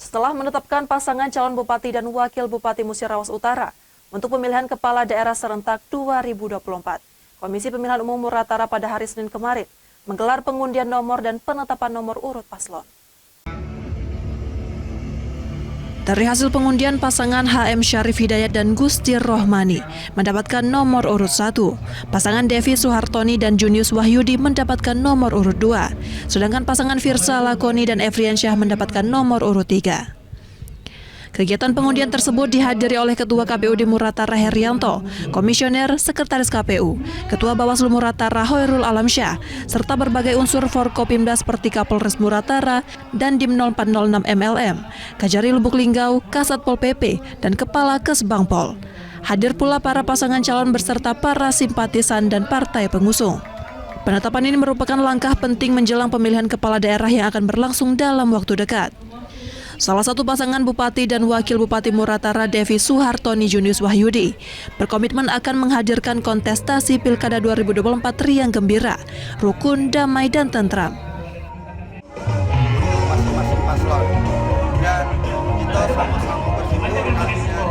setelah menetapkan pasangan calon bupati dan wakil bupati Musirawas Utara untuk pemilihan kepala daerah serentak 2024. Komisi Pemilihan Umum Muratara pada hari Senin kemarin menggelar pengundian nomor dan penetapan nomor urut paslon. Dari hasil pengundian, pasangan HM Syarif Hidayat dan Gustir Rohmani mendapatkan nomor urut 1. Pasangan Devi Suhartoni dan Junius Wahyudi mendapatkan nomor urut 2. Sedangkan pasangan Firsa Lakoni dan Efriansyah mendapatkan nomor urut 3. Kegiatan pengundian tersebut dihadiri oleh Ketua KPUD Muratara Herianto, Komisioner Sekretaris KPU, Ketua Bawaslu Muratara Hoirul Alamsyah, serta berbagai unsur Forkopimda seperti Kapolres Muratara dan Dim 0406 MLM, Kajari Lubuk Linggau, Kasatpol PP, dan Kepala Kesbangpol. Hadir pula para pasangan calon beserta para simpatisan dan partai pengusung. Penetapan ini merupakan langkah penting menjelang pemilihan kepala daerah yang akan berlangsung dalam waktu dekat. Salah satu pasangan Bupati dan Wakil Bupati Muratara Devi Suhartoni Junius Wahyudi berkomitmen akan menghadirkan kontestasi Pilkada 2024 riang gembira, rukun, damai, dan tentram. Masing-masing paslon dan kita sama-sama bersyukur artinya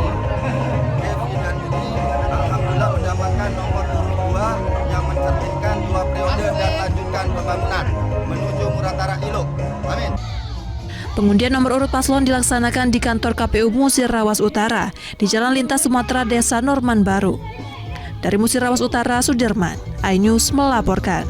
Devi dan Yudi alhamdulillah mendapatkan nomor urut 2 yang mencerminkan 2 periode dan lanjutkan pembangunan menuju Muratara Ilok. Amin. Pengundian nomor urut paslon dilaksanakan di kantor KPU Musirawas Utara di Jalan Lintas Sumatera Desa Norman Baru. Dari Musirawas Utara, Sudirman, iNews melaporkan.